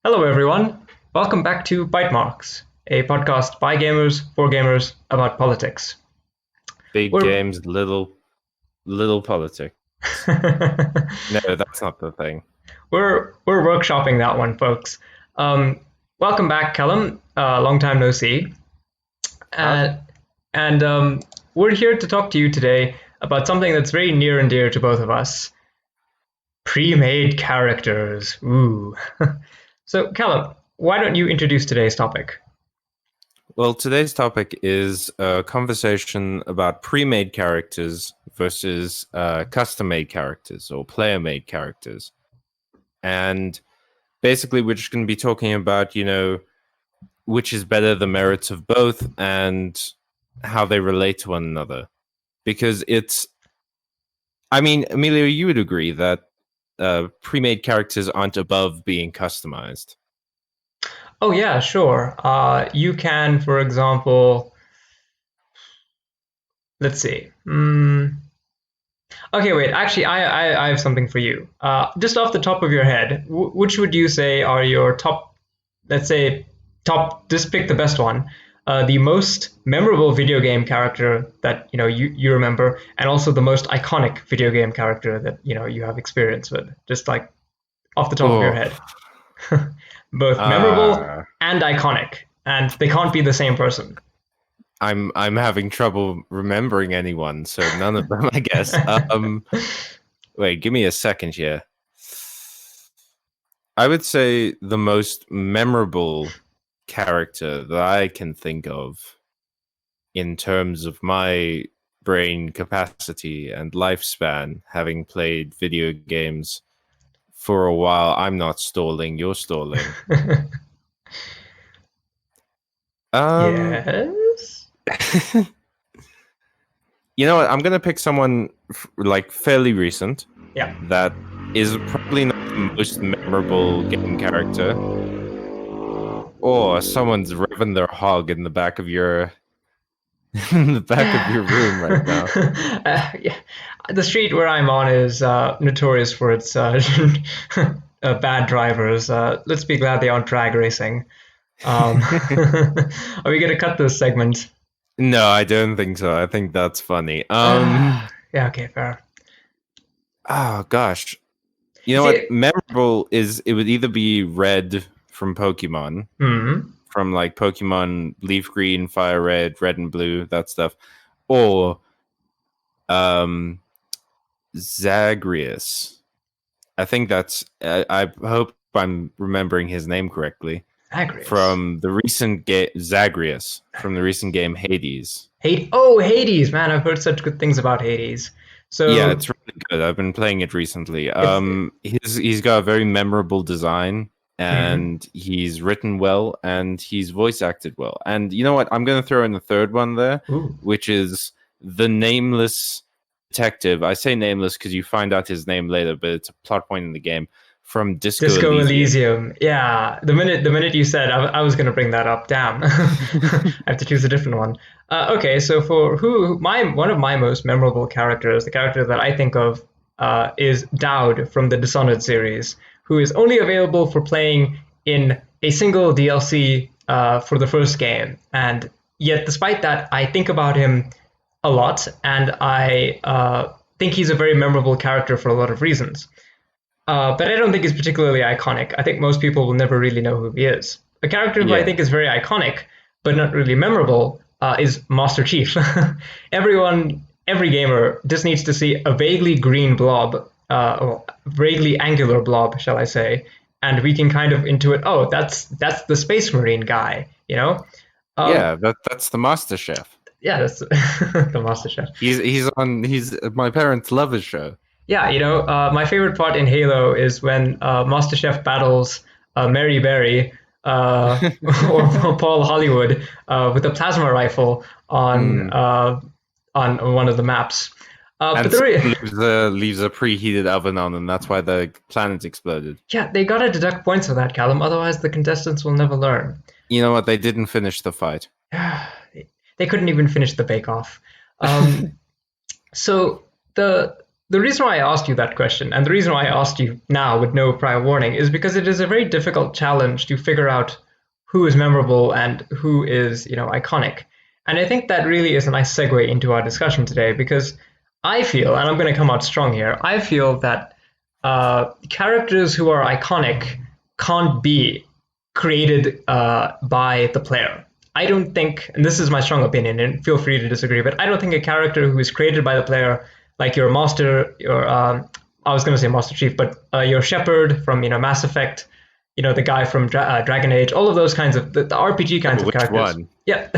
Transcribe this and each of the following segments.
Hello, everyone. Welcome back to Bite Marks, a podcast by gamers for gamers about politics. Big We're games, little politics. No, that's not the thing. we're workshopping that one, folks. Um, Welcome back, Callum. Long time no see. Howdy. Uh, and we're here to talk to you today about something that's very near and dear to both of us: pre-made characters. Ooh. So, Callum, why don't you introduce today's topic? Well, today's topic is a conversation about pre-made characters versus custom-made characters or player-made characters. And basically, we're just going to be talking about, which is better, the merits of both, and how they relate to one another. Because Emilio, you would agree that pre-made characters aren't above being customized. Oh yeah, sure. You can, for example, let's see. Okay, wait. Actually, I have something for you. Just off the top of your head, which would you say are your top? Let's say top. Just pick the best one. The most memorable video game character that you remember, and also the most iconic video game character that you have experience with. Just like off the top of your Oh, head, both memorable uh, and iconic, and they can't be the same person. I'm having trouble remembering anyone, so none of them, I guess. Wait, give me a second here. I would say the most memorable character that I can think of in terms of my brain capacity and lifespan, having played video games for a while. I'm not stalling, you're stalling. Um, Yes. you know what? I'm gonna pick someone like fairly recent Yeah. that is probably not the most memorable game character. Or someone's revving their hog in the back of your in the back of your room right now. Yeah. The street where I'm on is notorious for its bad drivers. Let's be glad they aren't drag racing. Are we going to cut this segment? No, I don't think so. I think that's funny. Yeah, okay, fair. Oh gosh. You You know what? see, Memorable is it would either be Red from Pokemon, hmm, from like Pokemon Leaf Green, Fire Red, Red and Blue, that stuff, or um Zagreus. I think that's I hope I'm remembering his name correctly. Agrius. From the recent game Zagreus from the recent game Hades. Hades, man, I've heard such good things about Hades. Yeah, So it's really good. I've been playing it recently. it's He's got a very memorable design, mhm. and he's written well, and he's voice acted well. And you know what? I'm going to throw in the third one there, Ooh. which is the Nameless Detective. I say nameless because you find out his name later, but it's a plot point in the game from Disco Disco Elysium. Elysium. Yeah, the minute you said, I was going to bring that up. Damn, I have to choose a different one. Okay, so for who my one of my most memorable characters, the character that I think of is Dowd from the Dishonored series, who is only available for playing in a single DLC for the first game, and yet despite that, I think about him a lot, and I think he's a very memorable character for a lot of reasons. But I don't think he's particularly iconic. I think most people will never really know who he is. A character who I Yeah, think is very iconic, but not really memorable, is Master Chief. Every gamer just needs to see a vaguely green blob, or vaguely angular blob, shall I say, and we can kind of intuit, oh, that's the Space Marine guy, you know? Um, yeah. That's the Master Chef. yeah, that's the Master Chef. He's my parents love his show. Yeah, my favorite part in Halo is when Master Chef battles Mary Berry or Paul Hollywood with a plasma rifle Mm. on one of the maps. But And the someone leaves a preheated oven on, and that's why the planet exploded. yeah, they gotta deduct points for that, Callum. Otherwise, the contestants will never learn. You know what? They didn't finish the fight. They couldn't even finish the bake-off. Um, so the the reason why I asked you that question, and the reason why I asked you now with no prior warning, is because it is a very difficult challenge to figure out who is memorable and who is, iconic. And I think that really is a nice segue into our discussion today, because I feel, and I'm going to come out strong here, I feel that characters who are iconic can't be created by the player. I don't think, and this is my strong opinion, and feel free to disagree, but I don't think a character who is created by the player, like your master, I was going to say Master Chief, but your Shepard from Mass Effect, the guy from Dragon Age, all of those kinds of the RPG kinds of characters. One? Yeah,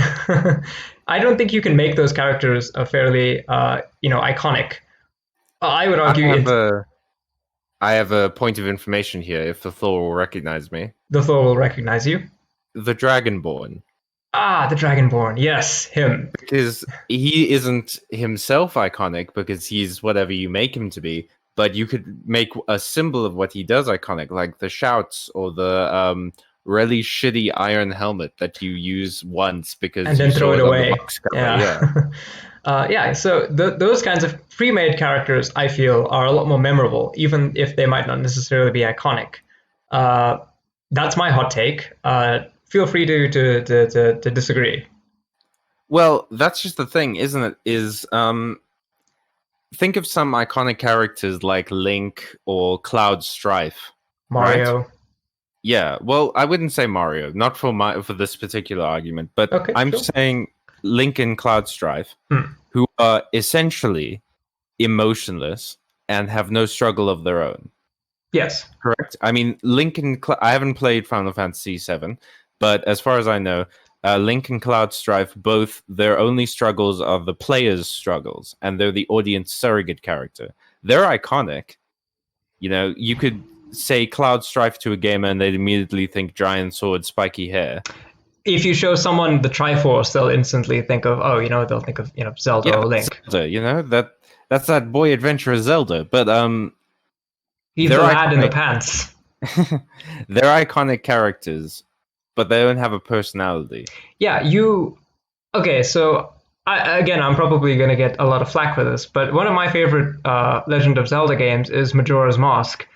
I don't think you can make those characters fairly, iconic. I would argue I have a point of information here. If the Thor will recognize me, the Thor will recognize you. The Dragonborn. Ah, the Dragonborn. Yes, him. Because he isn't himself iconic because he's whatever you make him to be, but you could make a symbol of what he does iconic, like the shouts or the really shitty iron helmet that you use once because and then throw it away. Yeah. So those kinds of pre-made characters, I feel, are a lot more memorable, even if they might not necessarily be iconic. That's my hot take. Feel free to disagree. Well, that's just the thing, isn't it? Think of some iconic characters like Link or Cloud Strife. Mario. Right? Yeah, well, I wouldn't say Mario, not for this particular argument, but okay, I'm saying Link and Cloud Strife, who are essentially emotionless and have no struggle of their own. Yes. Correct? I mean, Link and I haven't played Final Fantasy VII, but as far as I know, Link and Cloud Strife, both their only struggles are the player's struggles, and they're the audience surrogate character. They're iconic. You could say Cloud Strife to a gamer and they'd immediately think giant sword, spiky hair. If you show someone the Triforce, they'll instantly think of, they'll think of, Zelda or Link. Zelda, that's that boy adventurer Zelda, but he's the lad in the pants. They're iconic characters, but they don't have a personality. Yeah, okay, so I'm probably going to get a lot of flack for this, but one of my favorite Legend of Zelda games is Majora's Mask.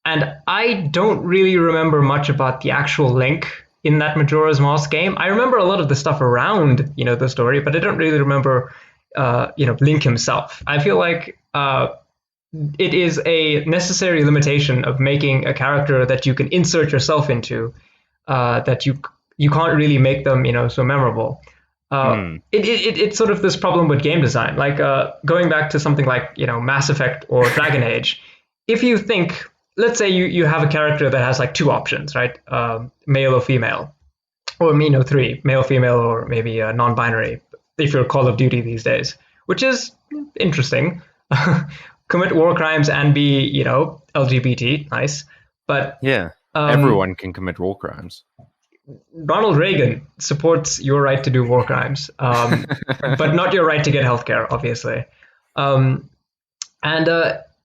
And I don't really remember much about the actual Link in that Majora's Mask game. I remember a lot of the stuff around, the story, but I don't really remember, Link himself. I feel like it is a necessary limitation of making a character that you can insert yourself into, that you can't really make them, so memorable. It's sort of this problem with game design, like going back to something like, Mass Effect or Dragon Age. If you think, let's say you have a character that has like two options, right? Male or female, or three, male, female, or maybe non-binary, if you're Call of Duty these days, which is interesting. Commit war crimes and be, LGBT, nice. But yeah, everyone can commit war crimes. Ronald Reagan supports your right to do war crimes, but not your right to get healthcare, obviously.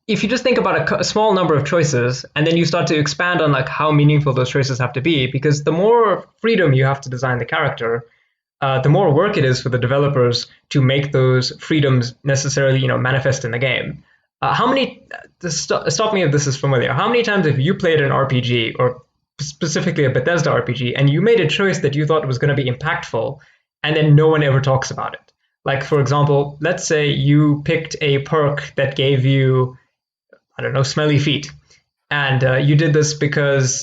If you just think about a small number of choices, and then you start to expand on like how meaningful those choices have to be, because the more freedom you have to design the character, the more work it is for the developers to make those freedoms necessarily, manifest in the game. Stop me if this is familiar. How many times have you played an RPG, or specifically a Bethesda RPG, and you made a choice that you thought was going to be impactful, and then no one ever talks about it? Like, for example, let's say you picked a perk that gave you, I don't know, smelly feet. And you did this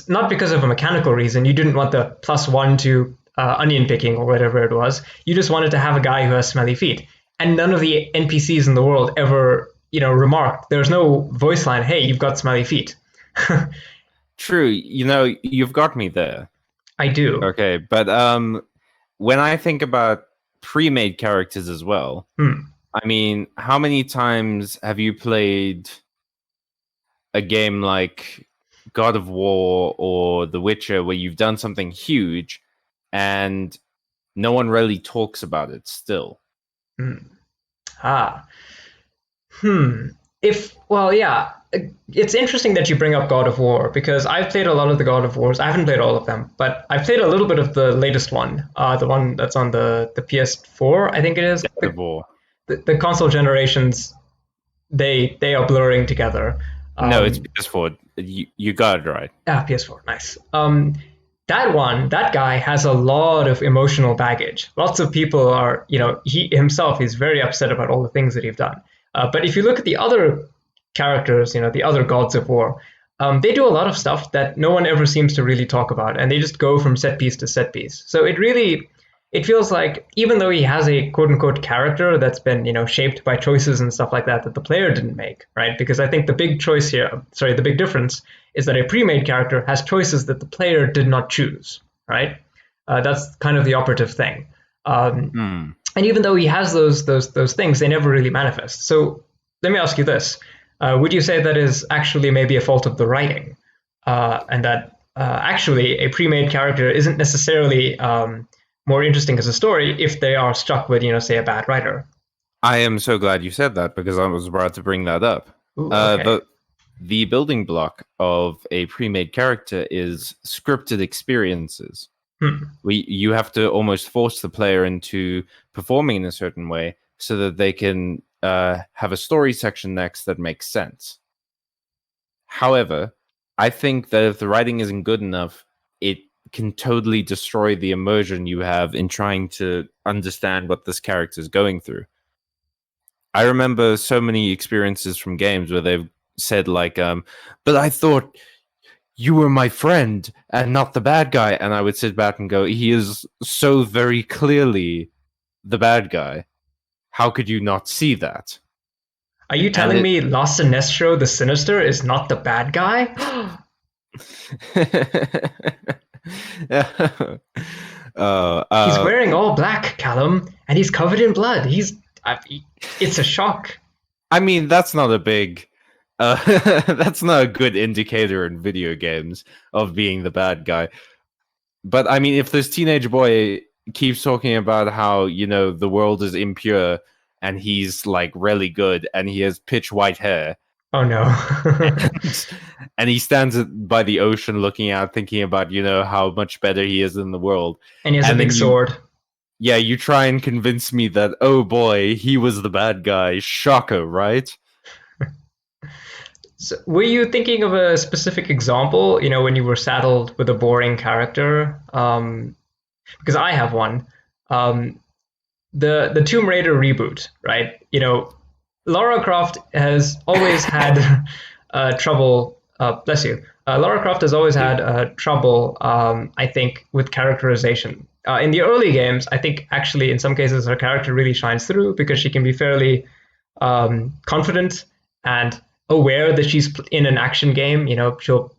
not because of a mechanical reason. You didn't want the +1 to onion picking or whatever it was. You just wanted to have a guy who has smelly feet. And none of the NPCs in the world ever, remarked. There's no voice line, hey, you've got smelly feet. True. You've got me there. I do. Okay. But when I think about pre-made characters as well, I mean, how many times have you played a game like God of War or The Witcher where you've done something huge and no one really talks about it still? It's interesting that you bring up God of War, because I've played a lot of the God of Wars. I haven't played all of them, but I've played a little bit of the latest one, the one that's on the PS4, I think it is. God of War. The console generations they are blurring together. No, it's PS4. You got it right. PS4, nice. That guy has a lot of emotional baggage. Lots of people are, he himself is very upset about all the things that he's done. But if you look at the other characters, the other gods of war, they do a lot of stuff that no one ever seems to really talk about, and they just go from set piece to set piece. So it feels like even though he has a quote unquote character that's been, shaped by choices and stuff like that the player didn't make, right? Because I think the big the big difference is that a pre-made character has choices that the player did not choose, right? That's kind of the operative thing. And even though he has those things, they never really manifest. So let me ask you this: would you say that is actually maybe a fault of the writing, and that actually a pre-made character isn't necessarily more interesting as a story if they are stuck with, say, a bad writer? I am so glad you said that, because I was about to bring that up. Ooh, okay. The building block of a pre-made character is scripted experiences. You have to almost force the player into performing in a certain way so that they can have a story section next that makes sense. However, I think that if the writing isn't good enough, it can totally destroy the immersion you have in trying to understand what this character is going through. I remember so many experiences from games where they've said like, but I thought you were my friend and not the bad guy. And I would sit back and go, he is so very clearly the bad guy. How could you not see that? Are you telling me La Sinestro the Sinister is not the bad guy? He's wearing all black, Callum, and he's covered in blood. It's a shock. I mean, that's not a big... that's not a good indicator in video games of being the bad guy. But I mean, if this teenage boy keeps talking about how, the world is impure and he's like really good and he has pitch white hair. Oh no. and he stands by the ocean looking out, thinking about, how much better he is in the world. And he has a big sword. Yeah, you try and convince me that, oh boy, he was the bad guy. Shocker, right? So were you thinking of a specific example, when you were saddled with a boring character? Because I have one. The Tomb Raider reboot, right? Lara Croft has always had trouble. Bless you. Lara Croft has always had trouble, I think, with characterization. In the early games, I think actually in some cases her character really shines through because she can be fairly confident and aware that she's in an action game. She'll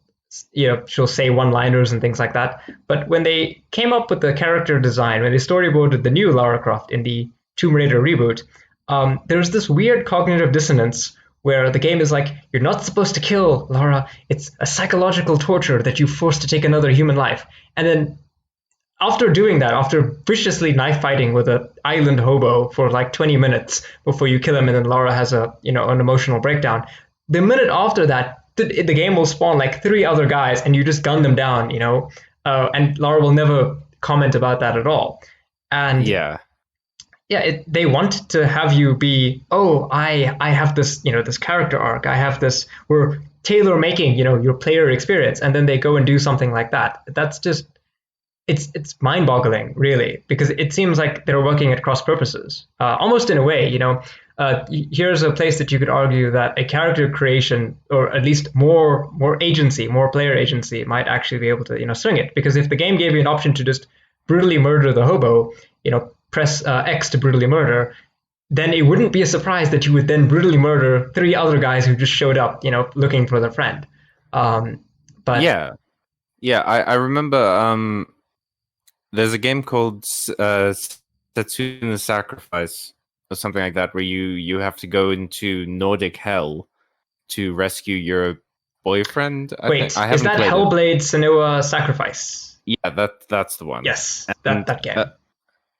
say one-liners and things like that. But when they came up with the character design, when they storyboarded the new Lara Croft in the Tomb Raider reboot, there's this weird cognitive dissonance where the game is like, you're not supposed to kill Lara. It's a psychological torture that you force to take another human life. And then after doing that, after viciously knife fighting with an island hobo for like 20 minutes before you kill him, and then Lara has an emotional breakdown, the minute after that, the game will spawn like 3 other guys and you just gun them down, and Lara will never comment about that at all. And they want to have you be, I have this, this character arc. I have this, we're tailor making, your player experience. And then they go and do something like that. That's just, it's mind boggling, really, because it seems like they're working at cross purposes, almost in a way, here's a place that you could argue that a character creation, or at least more agency, more player agency, might actually be able to, swing it. Because if the game gave you an option to just brutally murder the hobo, press X to brutally murder, then it wouldn't be a surprise that you would then brutally murder 3 other guys who just showed up, looking for their friend. But I remember there's a game called Setsuna's Sacrifice or something like that, where you have to go into Nordic hell to rescue your boyfriend. Wait, is that Hellblade Senua Sacrifice? Yeah, that's the one. Yes, that game.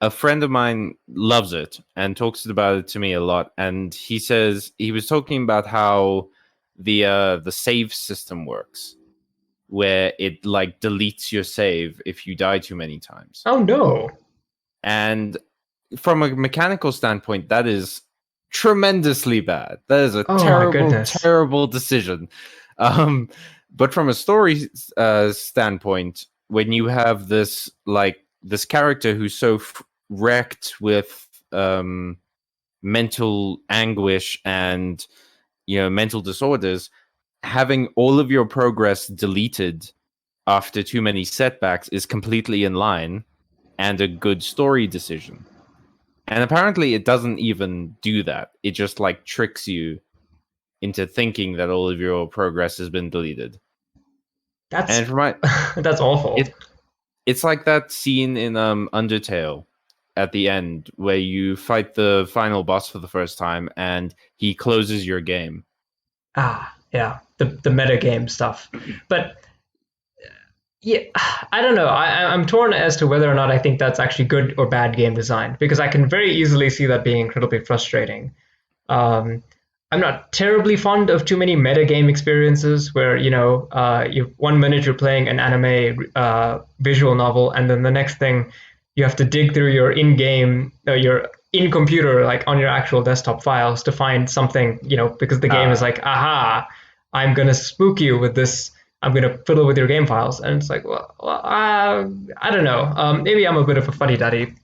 A friend of mine loves it and talks about it to me a lot. And he says he was talking about how the save system works, where it like deletes your save if you die too many times. Oh no! And from a mechanical standpoint, that is tremendously bad. That is a Oh my terrible, goodness. terrible decision. But from a story standpoint, when you have this character who's so wrecked with mental anguish and mental disorders, having all of your progress deleted after too many setbacks is completely in line and a good story decision. And apparently it doesn't even do that. It just like tricks you into thinking that all of your progress has been deleted. That's And for my that's awful. it's like that scene in Undertale at the end where you fight the final boss for the first time and he closes your game. Yeah, the meta game stuff. But yeah, I don't know. I'm torn as to whether or not I think that's actually good or bad game design, because I can very easily see that being incredibly frustrating. Um, I'm not terribly fond of too many metagame experiences where, you 1 minute you're playing an anime visual novel, and then the next thing you have to dig through your in-game, your in-computer, like on your actual desktop files to find something, because the game is like, aha, I'm going to spook you with this. I'm going to fiddle with your game files. And it's like, I don't know. Maybe I'm a bit of a fuddy-duddy,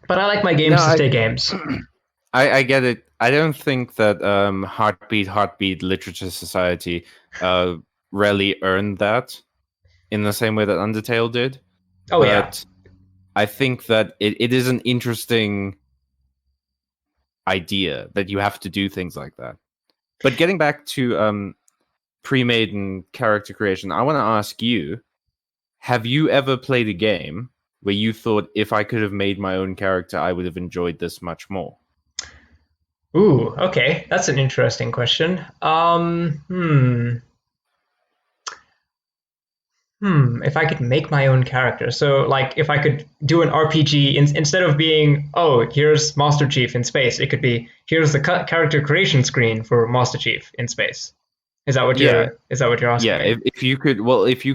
but I like my games to stay games. I get it. I don't think that Heartbeat Literature Society really earned that in the same way that Undertale did. Oh, yeah. I think that it is an interesting idea that you have to do things like that. But getting back to pre-made and character creation, I want to ask you, have you ever played a game where you thought, if I could have made my own character, I would have enjoyed this much more? Ooh, okay. That's an interesting question. If I could make my own character. So, like, if I could do an RPG, instead of being, oh, here's Master Chief in space, it could be, here's the character creation screen for Master Chief in space. Is that what you're asking me? Yeah, if you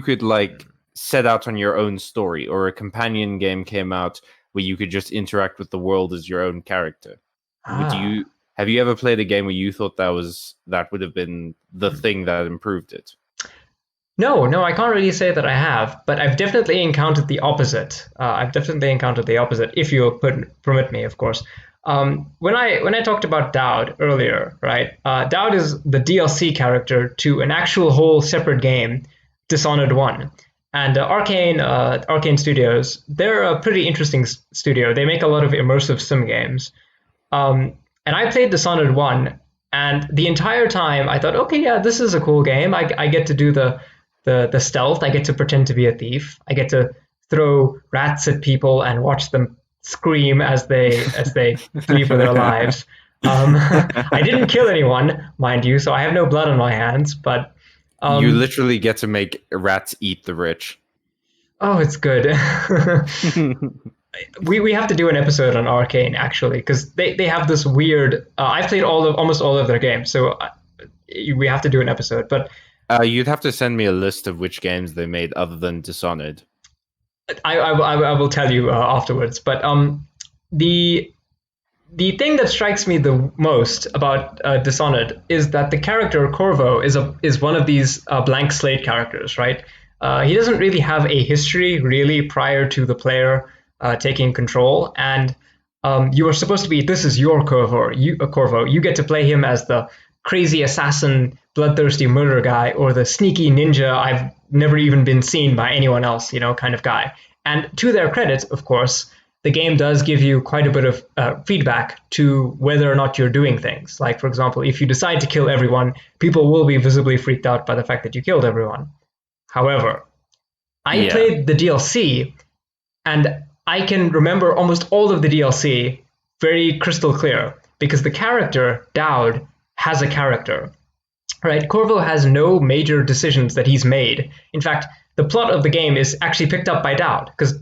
could like set out on your own story, or a companion game came out where you could just interact with the world as your own character. Have you ever played a game where you thought that would have been the thing that improved it? No, I can't really say that I have, but I've definitely encountered the opposite. If you permit me, of course. When I talked about Dowd earlier, right? Dowd is the DLC character to an actual whole separate game, Dishonored 1. And Arcane Studios, they're a pretty interesting studio. They make a lot of immersive sim games. And I played Dishonored 1, and the entire time I thought, okay, yeah, this is a cool game. I get to do the stealth. I get to pretend to be a thief. I get to throw rats at people and watch them scream as they flee for their lives. I didn't kill anyone, mind you, so I have no blood on my hands. But you literally get to make rats eat the rich. Oh, it's good. We have to do an episode on Arcane, actually, because they have this weird. I've played almost all of their games, so we have to do an episode. But you'd have to send me a list of which games they made other than Dishonored. I will tell you afterwards. But the thing that strikes me the most about Dishonored is that the character Corvo is one of these blank slate characters, right? He doesn't really have a history really prior to the player taking control, and you are supposed to be, this is your Corvo. You get to play him as the crazy assassin, bloodthirsty murder guy, or the sneaky ninja I've never even been seen by anyone else, kind of guy. And to their credit, of course, the game does give you quite a bit of feedback to whether or not you're doing things. Like, for example, if you decide to kill everyone, people will be visibly freaked out by the fact that you killed everyone. However, I played the DLC, and I can remember almost all of the DLC very crystal clear, because the character, Dowd, has a character. Right? Corvo has no major decisions that he's made. In fact, the plot of the game is actually picked up by Dowd, because,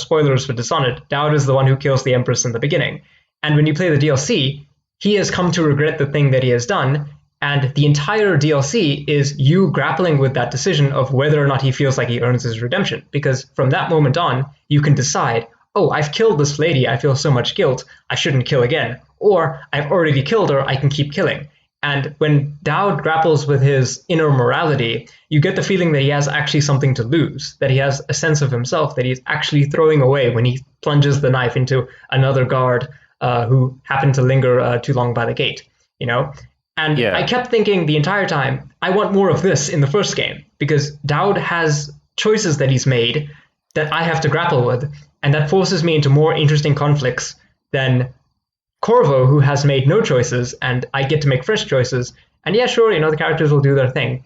spoilers for Dishonored, Dowd is the one who kills the Empress in the beginning. And when you play the DLC, he has come to regret the thing that he has done, and the entire DLC is you grappling with that decision of whether or not he feels like he earns his redemption. Because from that moment on, you can decide, oh, I've killed this lady, I feel so much guilt, I shouldn't kill again. Or I've already killed her, I can keep killing. And when Dowd grapples with his inner morality, you get the feeling that he has actually something to lose, that he has a sense of himself that he's actually throwing away when he plunges the knife into another guard who happened to linger too long by the gate, you know? And I kept thinking the entire time, I want more of this in the first game, because Dowd has choices that he's made that I have to grapple with, and that forces me into more interesting conflicts than Corvo, who has made no choices, and I get to make fresh choices. And yeah, sure, the characters will do their thing,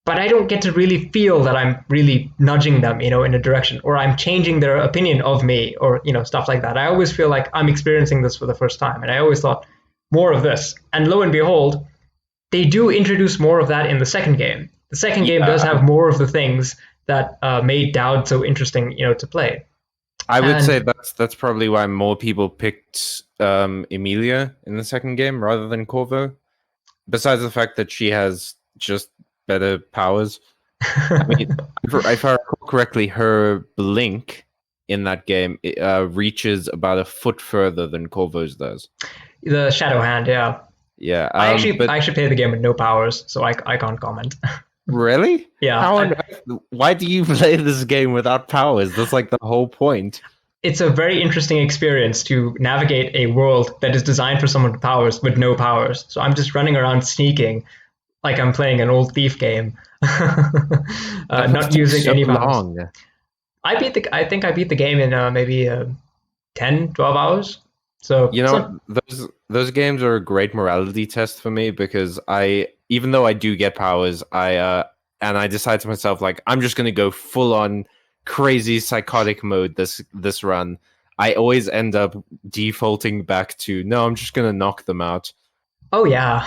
but I don't get to really feel that I'm really nudging them, in a direction, or I'm changing their opinion of me, or stuff like that. I always feel like I'm experiencing this for the first time, and I always thought more of this. And lo and behold, they do introduce more of that in the second game. The second game does have more of the things that made Dowd so interesting, to play. I would say that's probably why more people picked Emilia in the second game rather than Corvo. Besides the fact that she has just better powers. I mean, if I recall correctly, her blink in that game reaches about a foot further than Corvo's does. The Shadow Hand, yeah. Yeah. I actually play the game with no powers, so I can't comment. Really? Yeah. Why do you play this game without powers? That's like the whole point. It's a very interesting experience to navigate a world that is designed for someone with powers with no powers. So I'm just running around sneaking like I'm playing an old thief game, not using any powers. I think I beat the game in maybe 10, 12 hours. So those games are a great morality test for me, because even though I do get powers, and I decide to myself, like, I'm just gonna go full on crazy psychotic mode this run. I always end up defaulting back to, no, I'm just gonna knock them out. Oh yeah,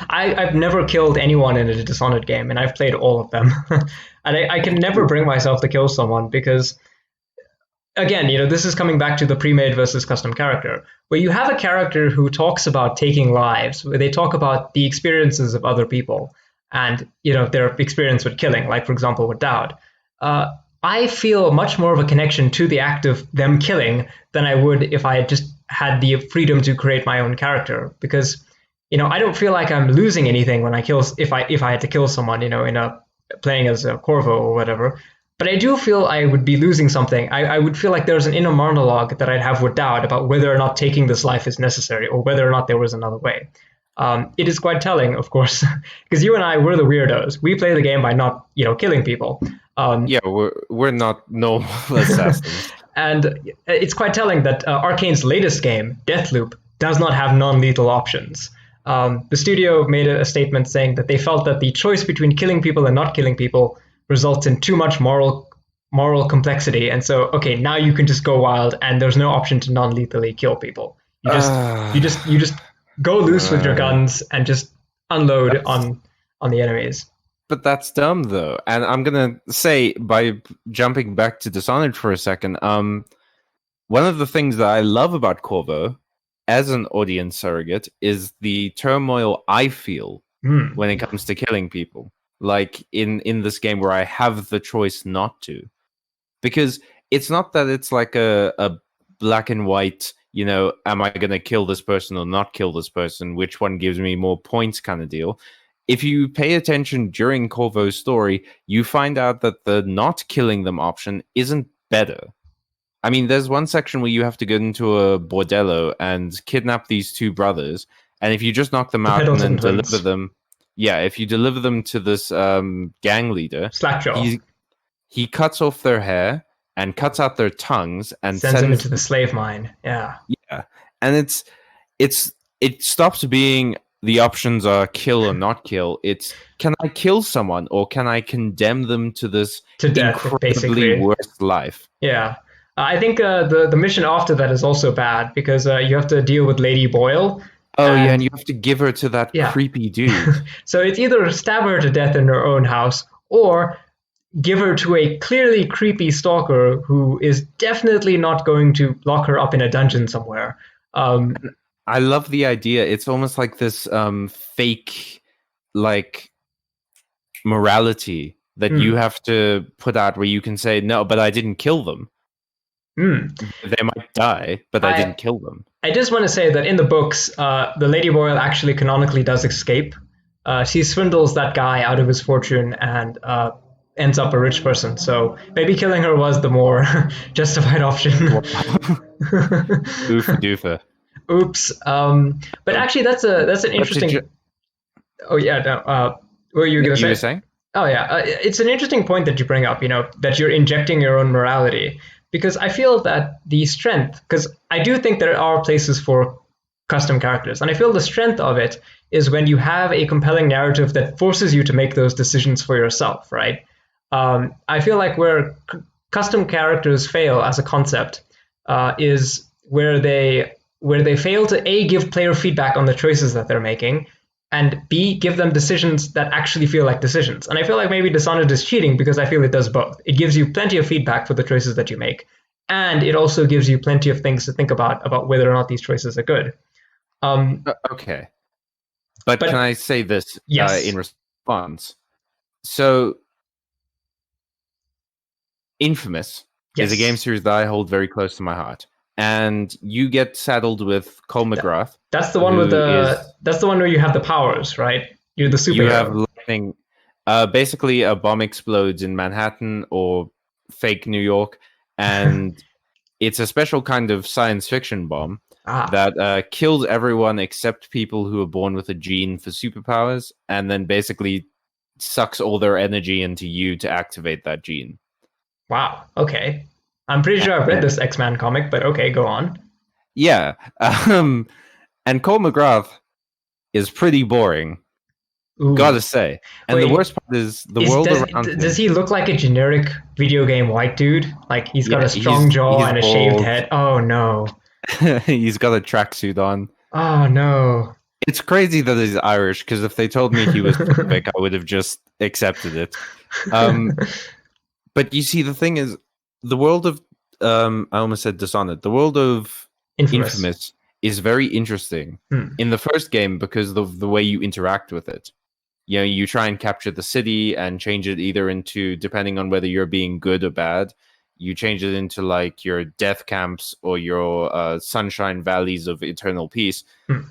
I've never killed anyone in a Dishonored game, and I've played all of them, and I can never bring myself to kill someone because, again, this is coming back to the pre-made versus custom character, where you have a character who talks about taking lives, where they talk about the experiences of other people and, their experience with killing, like, for example, with Dowd. I feel much more of a connection to the act of them killing than I would if I had just had the freedom to create my own character, because, I don't feel like I'm losing anything when I kill, if I had to kill someone, playing as a Corvo or whatever. But I do feel I would be losing something. I would feel like there's an inner monologue that I'd have with Dowd about whether or not taking this life is necessary, or whether or not there was another way. It is quite telling, of course, because you and I, we're the weirdos. We play the game by not, killing people. Yeah, we're not normal assassins. And it's quite telling that Arcane's latest game, Deathloop, does not have non-lethal options. The studio made a statement saying that they felt that the choice between killing people and not killing people results in too much moral complexity, and so now you can just go wild, and there's no option to non-lethally kill people. You just go loose with your guns and just unload on the enemies. But that's dumb, though. And I'm gonna say, by jumping back to Dishonored for a second, one of the things that I love about Corvo as an audience surrogate is the turmoil I feel when it comes to killing people. Like in this game where I have the choice not to. Because it's not that it's like a black and white, am I going to kill this person or not kill this person? Which one gives me more points kind of deal. If you pay attention during Corvo's story, you find out that the not killing them option isn't better. I mean, there's one section where you have to go into a bordello and kidnap these two brothers. And if you just knock them out and then deliver them... Yeah, if you deliver them to this gang leader, Slackjaw, he cuts off their hair and cuts out their tongues and sends them into the slave mine. Yeah, and it stops being the options are kill or not kill. It's, can I kill someone or can I condemn them to this death, incredibly worst life? Yeah, I think the mission after that is also bad because you have to deal with Lady Boyle. Oh, yeah, and you have to give her to that creepy dude. So it's either stab her to death in her own house or give her to a clearly creepy stalker who is definitely not going to lock her up in a dungeon somewhere. I love the idea. It's almost like this fake, like, morality that you have to put out where you can say, no, but I didn't kill them. Hmm. They might die, but I I didn't kill them. I just want to say that in the books, the Lady Boyle actually canonically does escape. She swindles that guy out of his fortune and ends up a rich person. So maybe killing her was the more justified option. Wow. Oofa doofa. Oops. But Uh, actually, that's an but to interesting. Oh yeah. No, what were you no, gonna you were say? saying? Oh yeah, it's an interesting point that you bring up. You know that you're injecting your own morality because I feel that the strength, because I do think there are places for custom characters, and I feel the strength of it is when you have a compelling narrative that forces you to make those decisions for yourself, right? I feel like where custom characters fail as a concept is where they fail to a give player feedback on the choices that they're making, and B, give them decisions that actually feel like decisions. And I feel like maybe Dishonored is cheating because I feel it does both. It gives you plenty of feedback for the choices that you make, and it also gives you plenty of things to think about whether or not these choices are good. Okay. But can But I say this in yes, response? So, Infamous is a game yes, series that I hold very close to my heart. And you get saddled with Cole that, McGrath, that's the one with who the is that's the one where you have the powers, right? You're the you have superhero. lightning. Basically, a bomb explodes in Manhattan or fake New York, and it's a special kind of science fiction bomb Ah, that kills everyone except people who are born with a gene for superpowers, and then basically sucks all their energy into you to activate that gene. wow. Okay, I'm pretty sure I've read And this X-Men comic, but okay, go on. yeah, um, and Cole McGrath is pretty boring, gotta Ooh, say. And the wait. worst part is the Is world does around does him. he look like a generic video game white dude? Like he's got Yeah, a strong jaw he's and a shaved bald. head. Oh no. He's got a tracksuit on. Oh no. It's crazy that he's Irish because if they told me he was Slavic, I would have just accepted it. Um, but you see, the thing is, the world of I almost said Dishonored. The world of Infamous. Infamous is very interesting Hmm. in the first game because of the way you interact with it. You know, you try and capture the city and change it either into, depending on whether you're being good or bad, you change it into like your death camps or your sunshine valleys of eternal peace. Hmm.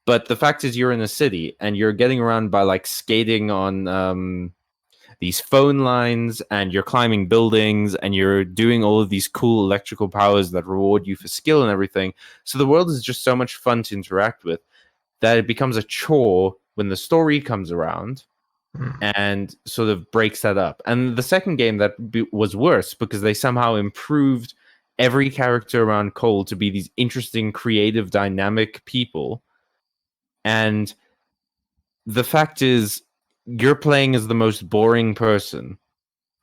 But the fact is, you're in a city and you're getting around by like skating on these phone lines, and you're climbing buildings, and you're doing all of these cool electrical powers that reward you for skill and everything. So the world is just so much fun to interact with that it becomes a chore when the story comes around Hmm. and sort of breaks that up. And the second game was worse because they somehow improved every character around Cole to be these interesting, creative, dynamic people. And the fact is, you're playing as the most boring person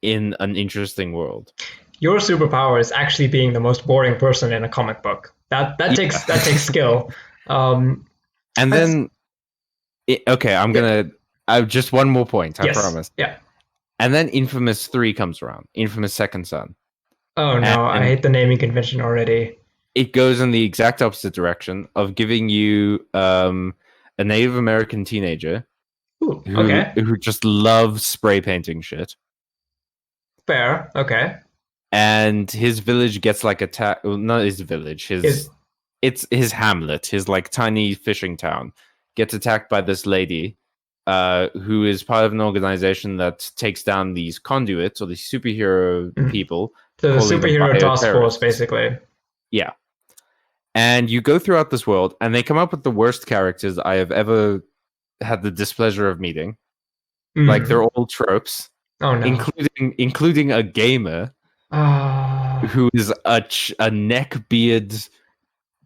in an interesting world. Your superpower is actually being the most boring person in a comic book. That takes Yeah. skill. Um, And that's then, okay, yeah. I have just one more point, I Yes. promise. Yeah. And then Infamous 3 comes around, Infamous Second Son. Oh no, I And hate the naming convention already. it goes in the exact opposite direction of giving you a Native American teenager Ooh. Okay. who just loves spray painting shit, Fair. Okay. and his village gets like attacked. Well, not his village, Is it's his hamlet, his like tiny fishing town, gets attacked by this lady, who is part of an organization that takes down these conduits or these superhero people, so the calling them superhero task force, bioterrorists. basically. Yeah. And you go throughout this world, and they come up with the worst characters I have ever had the displeasure of meeting. Like they're Mm. all tropes, Oh no. including a gamer Oh, who is a neckbeard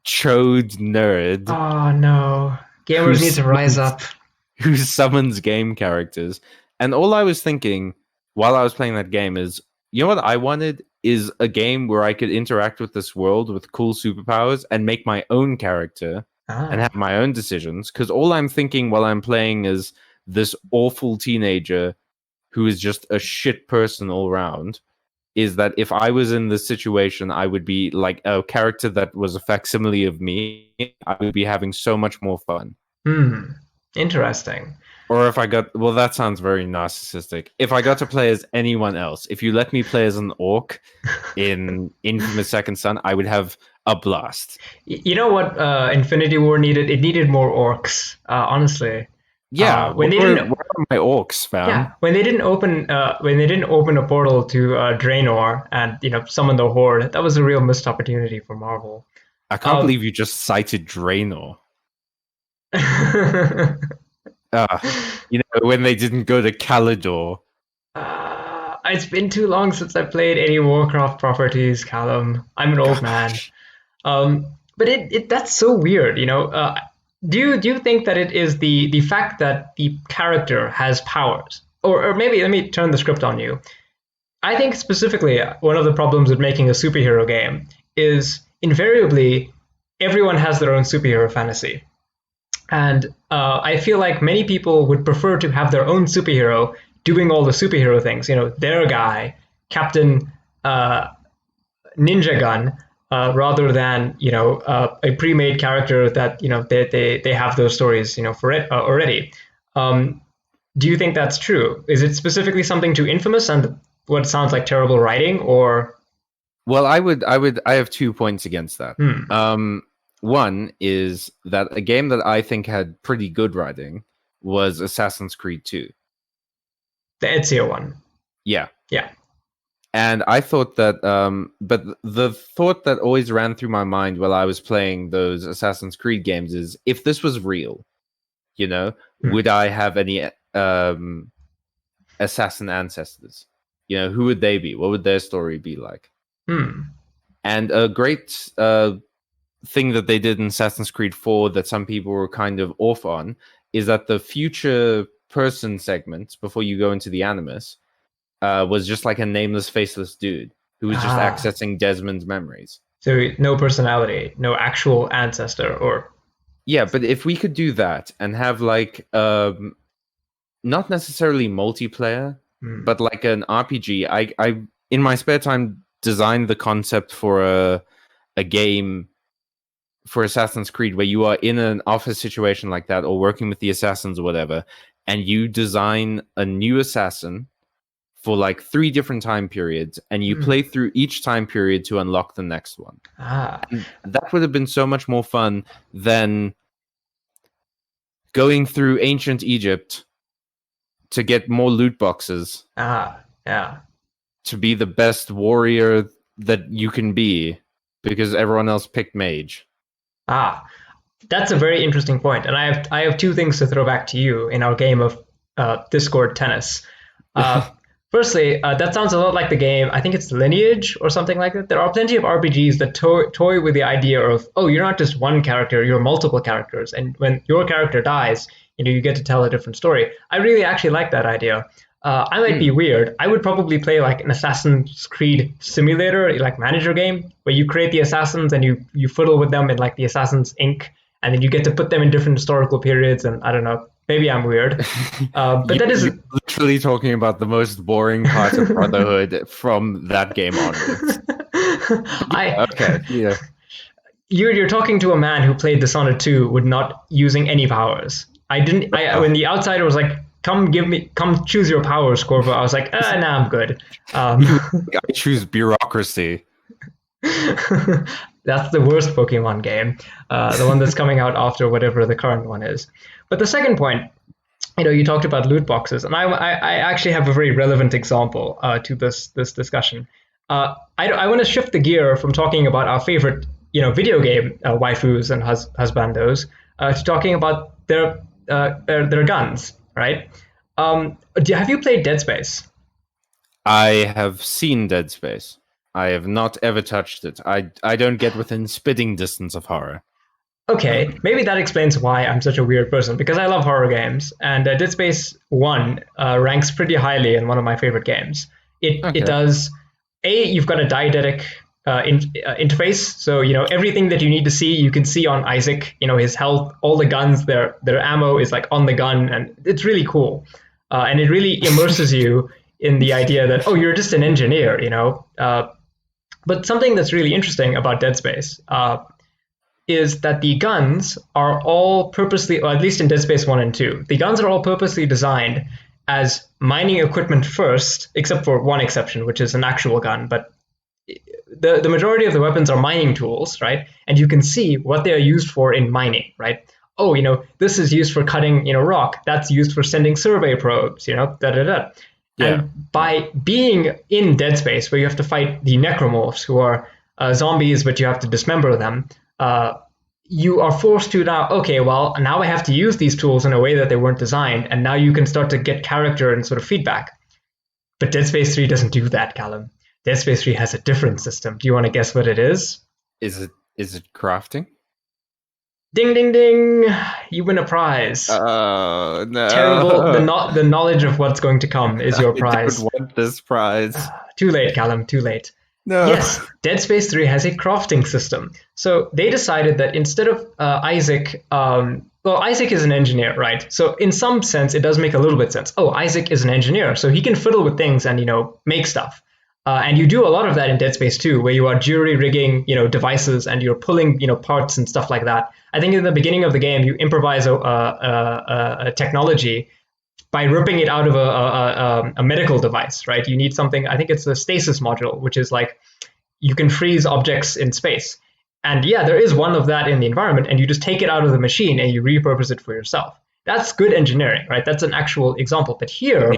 chode nerd oh no. who Gamers need to rise summons up. who summons game characters. And all I was thinking while I was playing that game is, you know what I wanted is a game where I could interact with this world with cool superpowers and make my own character and have Ah. my own decisions. Because all I'm thinking while I'm playing is this awful teenager who is just a shit person all around. Is that if I was in this situation, I would be like a character that was a facsimile of me. I would be having so much more fun. Hmm. Interesting. Or if I got, well, that sounds very narcissistic. If I got to play as anyone else, if you let me play as an orc in Infamous Second Son, I would have a blast. You know what Infinity War needed? It needed more orcs, honestly. Yeah, When they didn't, where are my orcs, yeah, fam? when they didn't open a portal to Draenor and summon the Horde, that was a real missed opportunity for Marvel. I can't Um, believe you just cited Draenor. uh, When they didn't go to Calidor. it's been too long since I played any Warcraft properties, Callum. I'm an old man. Gosh. But that's so weird, do you think that it is the fact that the character has powers, or maybe let me turn the script on you. I think specifically one of the problems with making a superhero game is invariably everyone has their own superhero fantasy. And I feel like many people would prefer to have their own superhero doing all the superhero things, their guy, Captain Ninja Gun, rather than a pre-made character that they have those stories for it already. Um, do you think that's true? Is it specifically something to Infamous and what sounds like terrible writing, or? Well, I have 2 points against that. One is that a game that I think had pretty good writing was Assassin's Creed 2. The Ezio one? Yeah. Yeah. And I thought that, but the thought that always ran through my mind while I was playing those Assassin's Creed games is, if this was real, would I have any assassin ancestors? Who would they be? What would their story be like? And a great thing that they did in Assassin's Creed 4 that some people were kind of off on is that the future person segment before you go into the Animus was just like a nameless, faceless dude who was just accessing Desmond's memories. So no personality, no actual ancestor, or? Yeah, but if we could do that and have like not necessarily multiplayer, but like an RPG. I in my spare time designed the concept for a game for Assassin's Creed where you are in an office situation like that or working with the assassins or whatever, and you design a new assassin for like 3 different time periods, and you play through each time period to unlock the next one. And that would have been so much more fun than going through ancient Egypt to get more loot boxes. Yeah. To be the best warrior that you can be because everyone else picked mage. That's a very interesting point. And I have 2 things to throw back to you in our game of Discord tennis. Firstly, that sounds a lot like the game, I think it's Lineage or something like that. There are plenty of RPGs that toy with the idea of, you're not just one character, you're multiple characters. And when your character dies, you get to tell a different story. I really actually like that idea. I might be weird. I would probably play like an Assassin's Creed simulator, like manager game, where you create the assassins and you fiddle with them in like the Assassin's Inc. And then you get to put them in different historical periods. And I don't know, maybe I'm weird. But that is literally talking about the most boring part of Brotherhood from that game onwards. Okay, yeah. You're talking to a man who played Dishonored 2 with not using any powers. When the outsider was like, come choose your powers, Corvo, I was like, nah, I'm good. I choose bureaucracy. That's the worst Pokemon game, the one that's coming out after whatever the current one is. But the second point, you talked about loot boxes, and I actually have a very relevant example to this discussion. I want to shift the gear from talking about our favorite video game waifus and husbandos to talking about their guns, right? Have you played Dead Space? I have seen Dead Space. I have not ever touched it. I don't get within spitting distance of horror. Okay, maybe that explains why I'm such a weird person, because I love horror games, and Dead Space 1 ranks pretty highly in one of my favorite games. It does, you've got a diegetic interface, so everything that you need to see, you can see on Isaac. His health, all the guns, their ammo is like on the gun, and it's really cool. And it really immerses you in the idea that, you're just an engineer, But something that's really interesting about Dead Space is that the guns are all purposely, or at least in Dead Space 1 and 2, the guns are all purposely designed as mining equipment first, except for one exception, which is an actual gun. But the majority of the weapons are mining tools, right? And you can see what they are used for in mining, right? Oh, this is used for cutting, rock. That's used for sending survey probes, da da da. Yeah. And by being in Dead Space, where you have to fight the necromorphs, who are zombies, but you have to dismember them, you are forced to now, okay, well, now I have to use these tools in a way that they weren't designed, and now you can start to get character and sort of feedback. But Dead Space 3 doesn't do that, Callum. Dead Space 3 has a different system. Do you want to guess what it is? Is it crafting? Ding, ding, ding! You win a prize. Oh, no. Terrible. The knowledge of what's going to come is your prize. I don't want this prize. Too late, Callum, too late. No. Yes, Dead Space 3 has a crafting system. So they decided that instead of Isaac, Isaac is an engineer, right? So in some sense, it does make a little bit sense. Oh, Isaac is an engineer, so he can fiddle with things and, make stuff. And you do a lot of that in Dead Space 2, where you are jury rigging, devices, and you're pulling, parts and stuff like that. I think in the beginning of the game, you improvise a technology by ripping it out of a medical device, right? You need something, I think it's a stasis module, which is like you can freeze objects in space. And yeah, there is one of that in the environment, and you just take it out of the machine and you repurpose it for yourself. That's good engineering, right? That's an actual example. But here,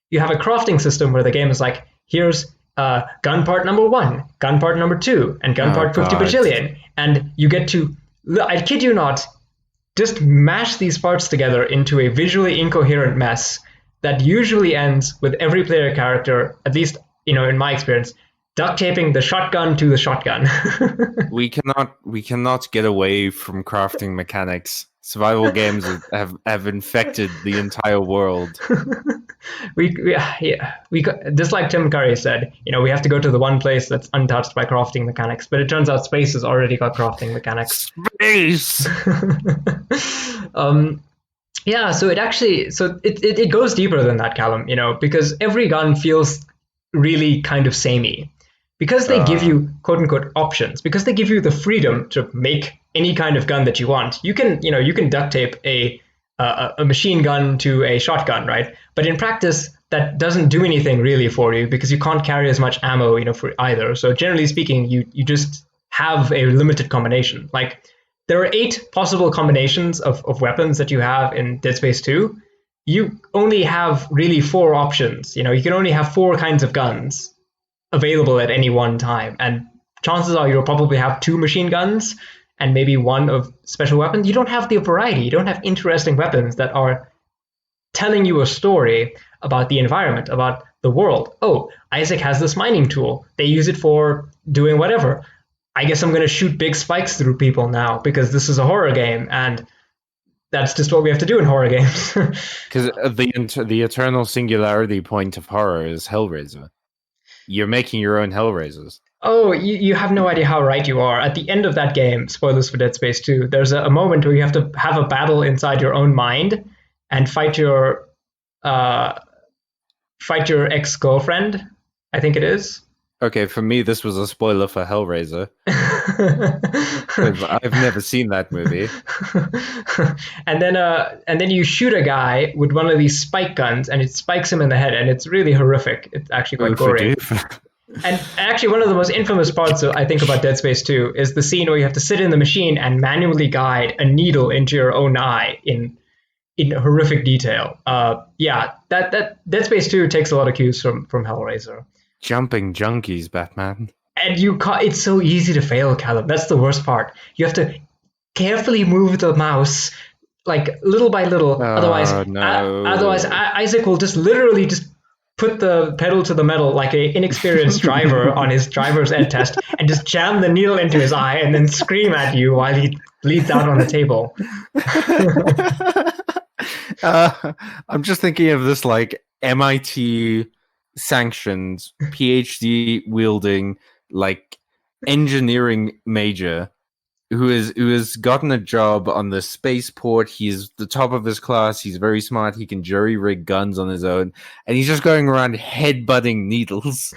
you have a crafting system where the game is like, here's gun part number 1, gun part number 2, and gun part 50 bajillion. And you get to, I kid you not, just mash these parts together into a visually incoherent mess that usually ends with every player character, at least, in my experience, duct taping the shotgun to the shotgun. We cannot get away from crafting mechanics. Survival games have infected the entire world. we just like Tim Curry said, we have to go to the one place that's untouched by crafting mechanics. But it turns out space has already got crafting mechanics. Space. So it goes deeper than that, Callum. Because every gun feels really kind of samey. Because they give you quote unquote options, because they give you the freedom to make any kind of gun that you want. You can duct tape a machine gun to a shotgun, right? But in practice, that doesn't do anything really for you because you can't carry as much ammo, for either. So generally speaking, you just have a limited combination. Like there are 8 possible combinations of weapons that you have in Dead Space 2. You only have really 4 options. You can only have 4 kinds of guns available at any one time, and chances are you'll probably have 2 machine guns and maybe 1 of special weapons. You don't have the variety. You don't have interesting weapons that are telling you a story about the environment, about the world. Oh, Isaac has this mining tool. They use it for doing whatever. I guess I'm going to shoot big spikes through people now because this is a horror game, and that's just what we have to do in horror games. Because the eternal singularity point of horror is Hellraiser. You're making your own Hellraisers. Oh, you have no idea how right you are. At the end of that game, spoilers for Dead Space 2, there's a moment where you have to have a battle inside your own mind and fight your ex-girlfriend, I think it is. Okay, for me, this was a spoiler for Hellraiser. I've never seen that movie. And then you shoot a guy with one of these spike guns, and it spikes him in the head, and it's really horrific. It's actually quite gory. And actually, one of the most infamous parts, I think, about Dead Space 2 is the scene where you have to sit in the machine and manually guide a needle into your own eye in horrific detail. That Dead Space 2 takes a lot of cues from Hellraiser. Jumping junkies, Batman. And it's so easy to fail, Callum. That's the worst part. You have to carefully move the mouse, like little by little. Otherwise, Isaac will just literally just put the pedal to the metal like an inexperienced driver on his driver's ed test and just jam the needle into his eye and then scream at you while he bleeds out on the table. I'm just thinking of this like MIT sanctioned PhD wielding like engineering major who has gotten a job on the spaceport. He's the top of his class. He's very smart. He can jury rig guns on his own, and he's just going around headbutting needles.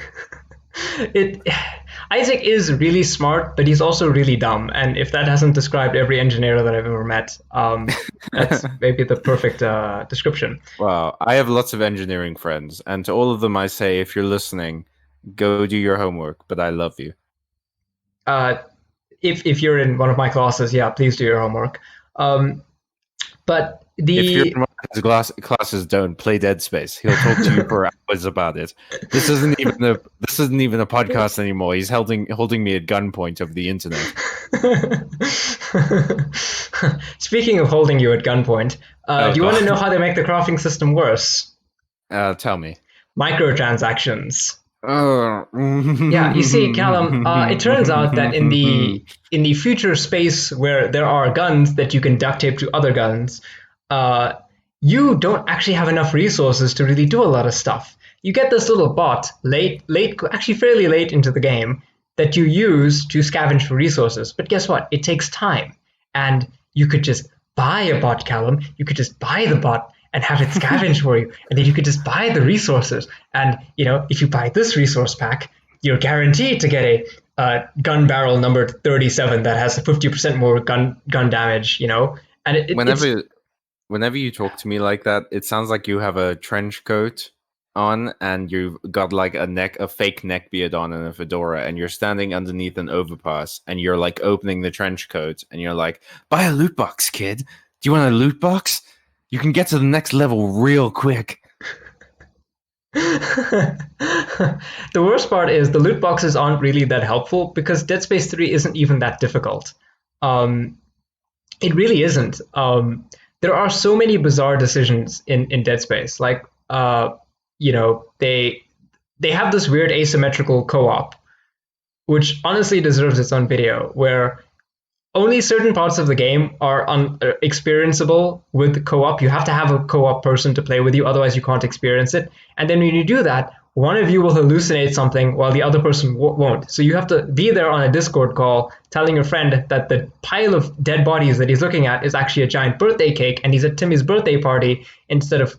Isaac is really smart, but he's also really dumb. And if that hasn't described every engineer that I've ever met, that's maybe the perfect description. Well, I have lots of engineering friends, and to all of them I say, if you're listening, go do your homework, but I love you. If you're in one of my classes, yeah, please do your homework. But If you're the in one of his classes, don't play Dead Space. He'll talk to you for hours about it. This isn't even a podcast anymore. He's holding me at gunpoint over the internet. Speaking of holding you at gunpoint, do you want to know how they make the crafting system worse? Tell me. Microtransactions. Oh. Yeah, you see, Callum, it turns out that in the future space where there are guns that you can duct tape to other guns, you don't actually have enough resources to really do a lot of stuff. You get this little bot actually fairly late into the game, that you use to scavenge for resources. But guess what? It takes time. And you could just buy a bot, Callum. You could just buy the bot and have it scavenge for you. And then you could just buy the resources. And, if you buy this resource pack, you're guaranteed to get a gun barrel number 37 that has 50% more gun damage, And whenever you talk to me like that, it sounds like you have a trench coat on and you've got like a fake neck beard on and a fedora, and you're standing underneath an overpass and you're like opening the trench coat and you're like, buy a loot box, kid. Do you want a loot box? You can get to the next level real quick. The worst part is the loot boxes aren't really that helpful because Dead Space 3 isn't even that difficult. It really isn't. There are so many bizarre decisions in Dead Space. Like, they have this weird asymmetrical co-op, which honestly deserves its own video, where only certain parts of the game are experienceable with co-op. You have to have a co-op person to play with you, otherwise you can't experience it. And then when you do that, one of you will hallucinate something while the other person won't. So you have to be there on a Discord call telling your friend that the pile of dead bodies that he's looking at is actually a giant birthday cake, and he's at Timmy's birthday party instead of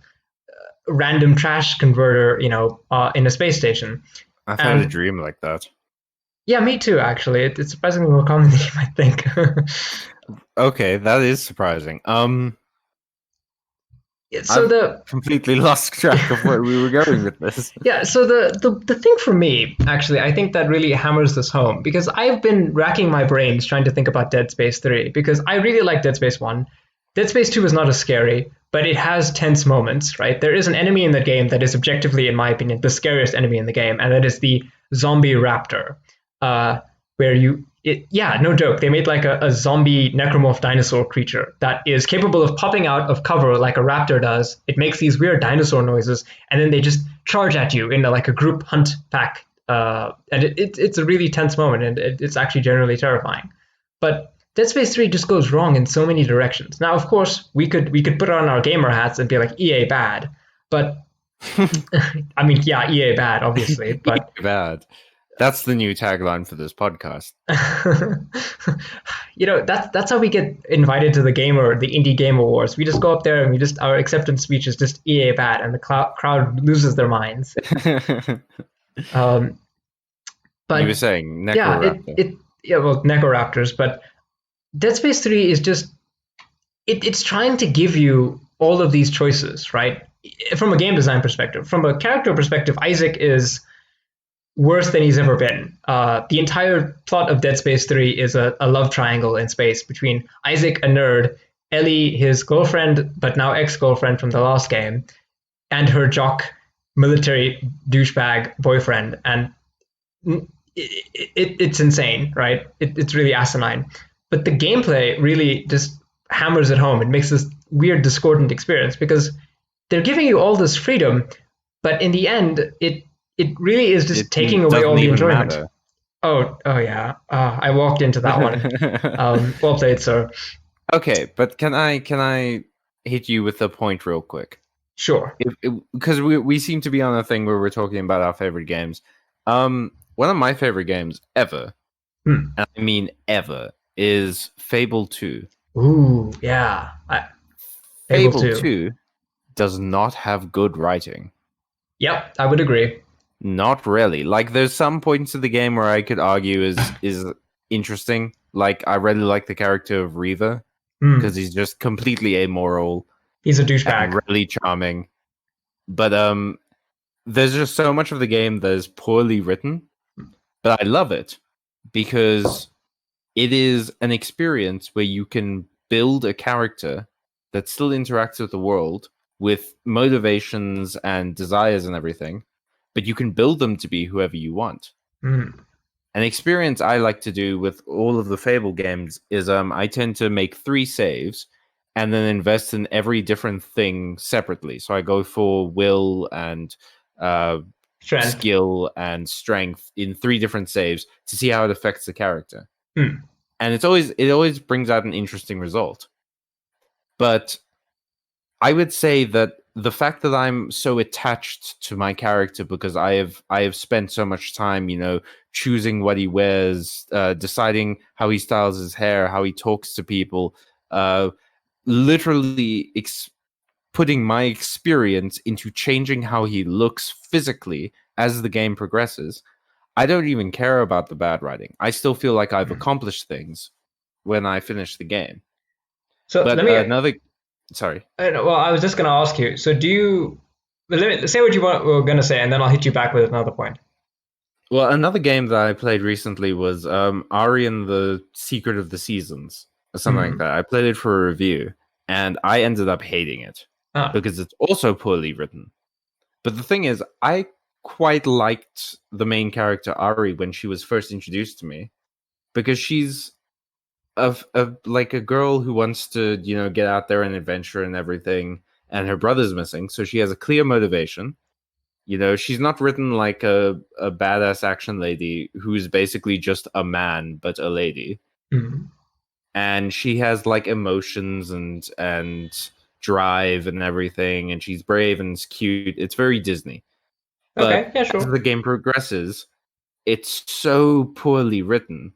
random trash converter, in a space station. I've had a dream like that. Yeah, me too, actually. It's surprisingly more common than you might think. Okay, that is surprising. So I've completely lost track of where we were going with this. Yeah, so the thing for me, actually, I think that really hammers this home, because I've been racking my brains trying to think about Dead Space 3, because I really like Dead Space 1. Dead Space 2 is not as scary, but it has tense moments, right? There is an enemy in the game that is objectively, in my opinion, the scariest enemy in the game, and that is the zombie raptor. No joke, they made like a zombie necromorph dinosaur creature that is capable of popping out of cover like a raptor does. It makes these weird dinosaur noises, and then they just charge at you in like a group hunt pack. And it's a really tense moment, and it's actually generally terrifying. But Dead Space 3 just goes wrong in so many directions. Now, of course, we could put on our gamer hats and be like, EA bad. But, I mean, yeah, EA bad, obviously. But EA bad. That's the new tagline for this podcast. That's how we get invited to the Indie Game Awards. We just go up there and our acceptance speech is just EA bad, and the crowd loses their minds. But you were saying Necroraptor. Necroraptors. But Dead Space 3 is just it's trying to give you all of these choices, right? From a game design perspective, from a character perspective, Isaac is worse than he's ever been. The entire plot of Dead Space 3 is a love triangle in space between Isaac, a nerd, Ellie, his girlfriend, but now ex-girlfriend from the last game, and her jock military douchebag boyfriend. And it's insane, right? It's really asinine. But the gameplay really just hammers it home. It makes this weird discordant experience because they're giving you all this freedom, but in the end, it really is just taking away all the enjoyment. Matter. Oh yeah. I walked into that one. Well played, sir. Okay, but can I hit you with a point real quick? Sure. Because we seem to be on a thing where we're talking about our favorite games. One of my favorite games ever, and I mean ever, is Fable 2. Ooh, yeah. Fable 2 does not have good writing. Yep, I would agree. Not really. Like there's some points of the game where I could argue is interesting. Like I really like the character of Reaver because Hmm. he's just completely amoral He's a and douchebag. really charming. But there's just so much of the game that is poorly written, but I love it because it is an experience where you can build a character that still interacts with the world with motivations and desires and everything, but you can build them to be whoever you want. Hmm. An experience I like to do with all of the Fable games is I tend to make 3 saves and then invest in every different thing separately. So I go for will and uh, Strength. skill and strength in 3 different saves to see how it affects the character. Hmm. And it always brings out an interesting result. But I would say that the fact that I'm so attached to my character because I have spent so much time, choosing what he wears, deciding how he styles his hair, how he talks to people, uh, literally putting my experience into changing how he looks physically as the game progresses. I don't even care about the bad writing. I still feel like I've accomplished things when I finish the game. So But let me. sorry. Well, I was just going to ask you. So do you? Let me say what were going to say, and then I'll hit you back with another point. Well, another game that I played recently was Ari and the Secret of the Seasons, or something like Hmm. that. I played it for a review, and I ended up hating it Ah. because it's also poorly written. But the thing is, I quite liked the main character Ari when she was first introduced to me because she's like a girl who wants to, get out there and adventure and everything, and her brother's missing, so she has a clear motivation. She's not written like a badass action lady who's basically just a man but a lady. Hmm. And she has like emotions and drive and everything, and she's brave and it's cute. It's very Disney. Okay. But Yeah. as Sure. the game progresses, it's so poorly written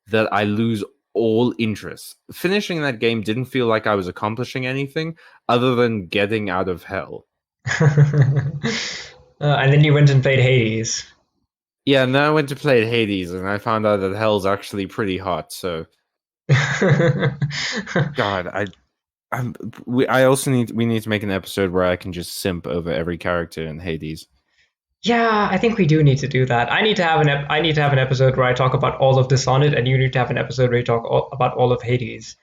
that I lose all interest. Finishing that game didn't feel like I was accomplishing anything other than getting out of hell. And then you went and played Hades. Yeah, and then I went to play Hades, and I found out that hell's actually pretty hot. So, God, we need to make an episode where I can just simp over every character in Hades. Yeah, I think we do need to do that. I need to have an episode where I talk about all of Dishonored, and you need to have an episode where you talk about all of Hades.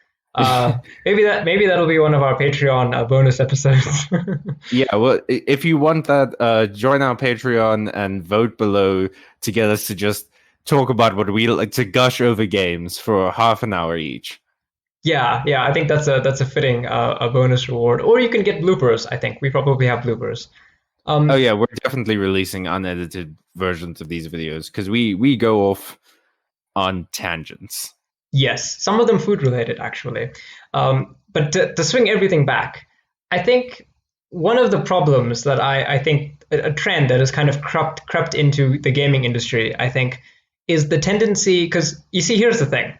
Maybe that'll be one of our Patreon bonus episodes. Yeah, well, if you want that, join our Patreon and vote below to get us to just talk about what we like to gush over games for half an hour each. Yeah, I think that's a fitting a bonus reward. Or you can get bloopers. I think we probably have bloopers. Oh Um, yeah, we're definitely releasing unedited versions of these videos because we go off on tangents. Yes, some of them food related actually. But to swing everything back, I think one of the problems that I think a trend that has kind of crept into the gaming industry, I think, is the tendency. Because you see, here's the thing: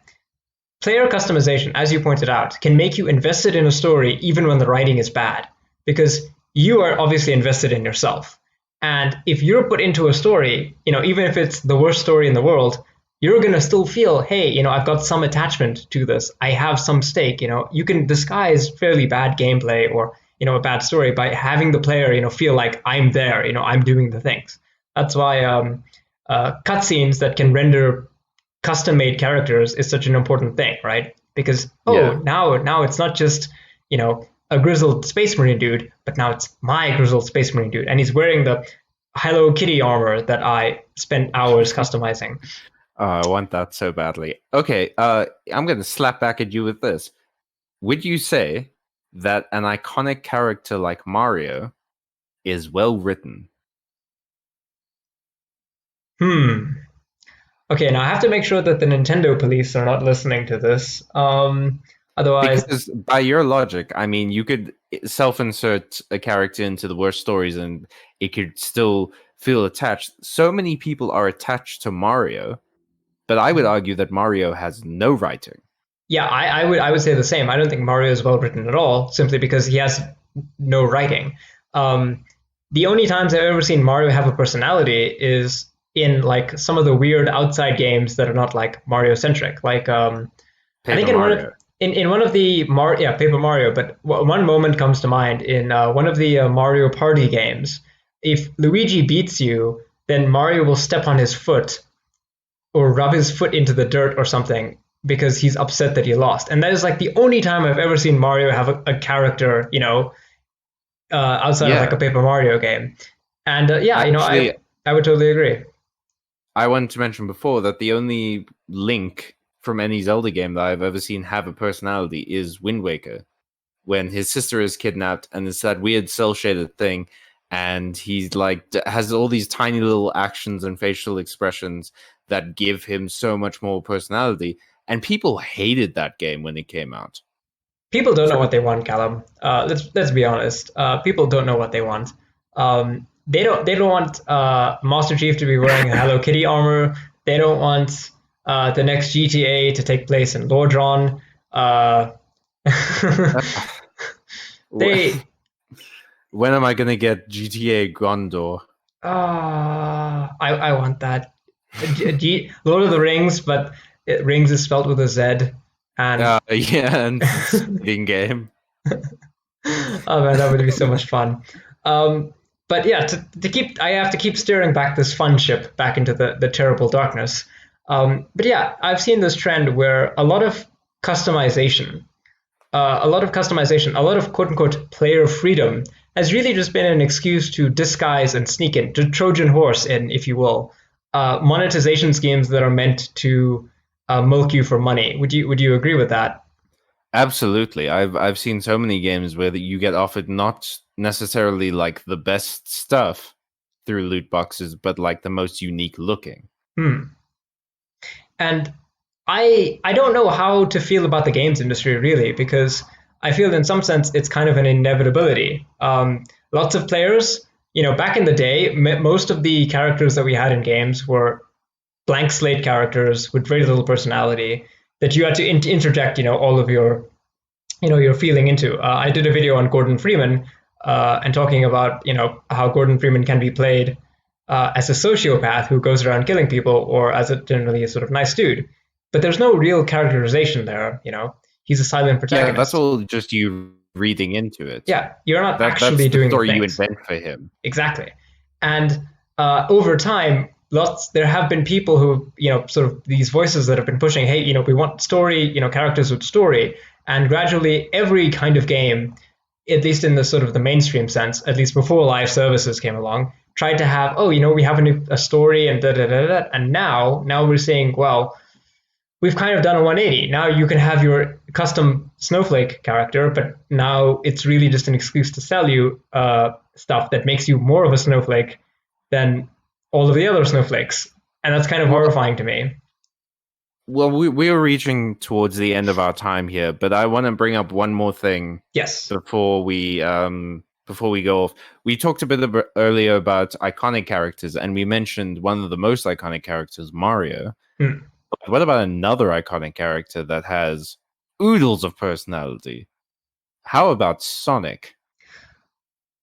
player customization, as you pointed out, can make you invested in a story even when the writing is bad, because you are obviously invested in yourself. And if you're put into a story, even if it's the worst story in the world, you're going to still feel, hey, I've got some attachment to this. I have some stake. You can disguise fairly bad gameplay or, a bad story by having the player, feel like I'm there, I'm doing the things. That's why cutscenes that can render custom made characters is such an important thing, right? Because Yeah. now it's not just a grizzled space marine dude, but now it's my grizzled space marine dude, and he's wearing the Hello Kitty armor that I spent hours customizing. Oh, I want that so badly. Okay, I'm gonna slap back at you with this. Would you say that an iconic character like Mario is well written? Hmm. Okay, now I have to make sure that the Nintendo police are not listening to this. Otherwise, Because by your logic, I mean, you could self-insert a character into the worst stories and it could still feel attached. So many people are attached to Mario, but I would argue that Mario has no writing. yeah, I would say the same. I don't think Mario is well written at all, simply because he has no writing. Um, the only times I've ever seen Mario have a personality is in like some of the weird outside games that are not like Mario centric. Like I think Paper Mario. in one of the Paper Mario, but one moment comes to mind in one of the Mario Party games. If Luigi beats you, then Mario will step on his foot or rub his foot into the dirt or something because he's upset that he lost. And that is like the only time I've ever seen Mario have a character, outside of like Yeah, a Paper Mario game. And actually, I would totally agree. I wanted to mention before that the only Link from any Zelda game that I've ever seen have a personality is Wind Waker, when his sister is kidnapped and it's that weird cell shaded thing, and he's like has all these tiny little actions and facial expressions that give him so much more personality. And people hated that game when it came out. People don't know what they want, Callum. Let's be honest. People don't know what they want. They don't want Master Chief to be wearing a Hello Kitty armor. They don't want the next GTA to take place in Lordron. They When am I gonna get GTA Gondor? I want that. Lord of the Rings, but Rings is spelled with a Z. And Yeah, and speeding game. oh man, that would be so much fun. But yeah, to keep, I have to keep steering back this fun ship back into the terrible darkness. But yeah, I've seen this trend where a lot of customization, a lot of quote unquote player freedom has really just been an excuse to disguise and sneak in, to Trojan horse in, if you will, monetization schemes that are meant to milk you for money. Would you agree with that? Absolutely. I've seen so many games where you get offered not necessarily like the best stuff through loot boxes, but like the most unique looking. And I don't know how to feel about the games industry really, because I feel in some sense it's kind of an inevitability. Lots of players, back in the day, most of the characters that we had in games were blank slate characters with very little personality that you had to interject, all of your feeling into. I did a video on Gordon Freeman and talking about, how Gordon Freeman can be played as a sociopath who goes around killing people, or as a generally a sort of nice dude. But there's no real characterization there. He's a silent Yeah, that's protagonist. all just you reading into it. Yeah, you're not That's actually the doing the story you things. invent for him. Exactly. And over time, there have been people who, sort of these voices that have been pushing, hey, we want story, characters with story. And gradually, every kind of game, at least in the sort of the mainstream sense, at least before live services came along, tried to have, we have a story and da da da da. And now we're saying, well, we've kind of done a 180. Now you can have your custom snowflake character, but now it's really just an excuse to sell you stuff that makes you more of a snowflake than all of the other snowflakes. And that's kind of horrifying to me. Well, we are reaching towards the end of our time here, but I want to bring up one more thing. Yes. Before we go off. We talked a bit earlier about iconic characters, and we mentioned one of the most iconic characters, Mario. But what about another iconic character that has oodles of personality? How about Sonic?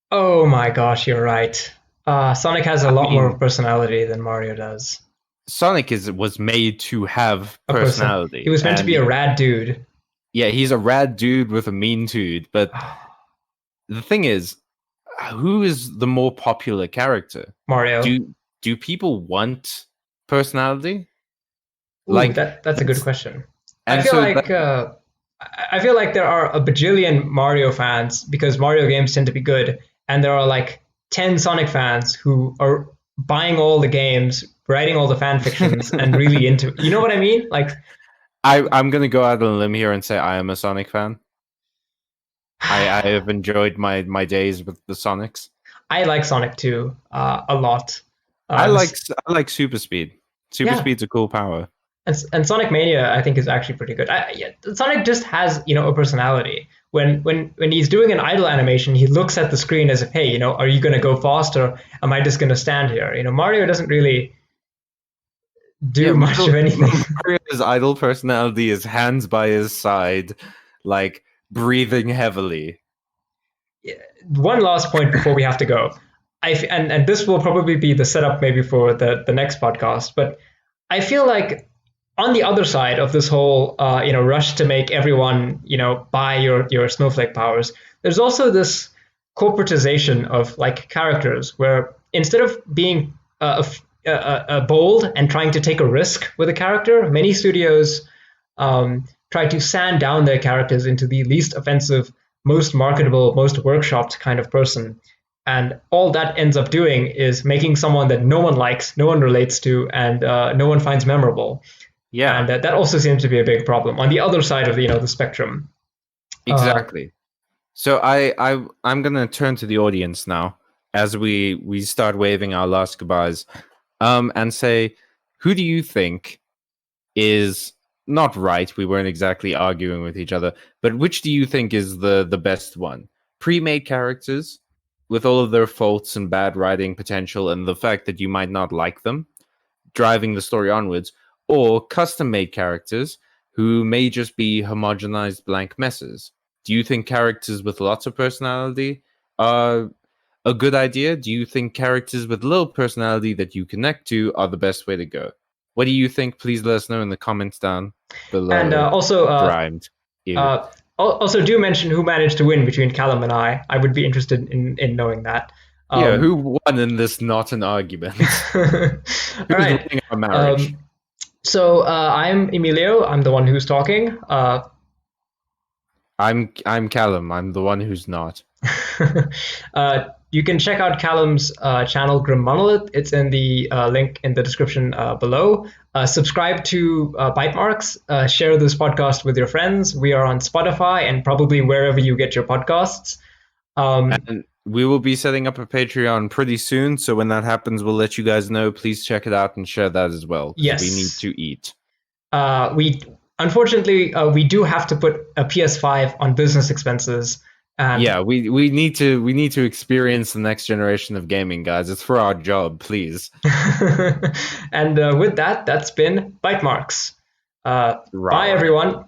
Oh my gosh, you're right. Sonic has a lot more personality than Mario does. Sonic was made to have A person. personality. He was meant to be a rad dude. Yeah, he's a rad dude with a mean dude. But the thing is, who is the more popular character? Mario. Do people want personality? Ooh, that's a good question. I feel like there are a bajillion Mario fans because Mario games tend to be good, and there are like 10 Sonic fans who are buying all the games, writing all the fan fictions, and really into it. You know what I mean? Like, I'm gonna go out on a limb here and say I am a Sonic fan. I have enjoyed my days with the Sonics. I like Sonic 2 a lot. I like Super Speed. Super Speed's a cool power. And Sonic Mania, I think, is actually pretty good. Sonic just has, a personality. When he's doing an idle animation, he looks at the screen as if, hey, are you going to go fast or am I just going to stand here? Mario doesn't really do much of anything. Mario's idle personality is hands by his side, like breathing heavily. One last point before we have to go. and this will probably be the setup maybe for the next podcast, but I feel like on the other side of this whole rush to make everyone buy your snowflake powers, there's also this corporatization of like characters where instead of being bold and trying to take a risk with a character, many studios try to sand down their characters into the least offensive, most marketable, most workshopped kind of person. And all that ends up doing is making someone that no one likes, no one relates to, and no one finds memorable. Yeah, And that also seems to be a big problem on the other side of the spectrum. exactly. So I'm gonna turn to the audience now as we start waving our last goodbyes, and say, who do you think is not right? We weren't exactly arguing with each other, but which do you think is the best one? Pre-made characters with all of their faults and bad writing potential and the fact that you might not like them, driving the story onwards, or custom-made characters who may just be homogenized blank messes? Do you think characters with lots of personality are a good idea? Do you think characters with little personality that you connect to are the best way to go? What do you think? Please let us know in the comments down below. And also, Grimed. also do mention who managed to win between Callum and I. I would be interested in knowing that. Yeah, who won in this not an argument? All Who's right. winning our marriage? So I'm Emilio. I'm the one who's talking. I'm Callum. I'm the one who's not. You can check out Callum's channel, Grim Monolith. It's in the link in the description below. Subscribe to Bytemarks. Share this podcast with your friends. We are on Spotify and probably wherever you get your podcasts. And we will be setting up a Patreon pretty soon. So when that happens, we'll let you guys know. Please check it out and share that as well. Yes. We need to eat. Unfortunately, we do have to put a PS5 on business expenses. And yeah, we need to experience the next generation of gaming, guys. It's for our job, please. And with that, that's been Bytemarks. Bye, everyone.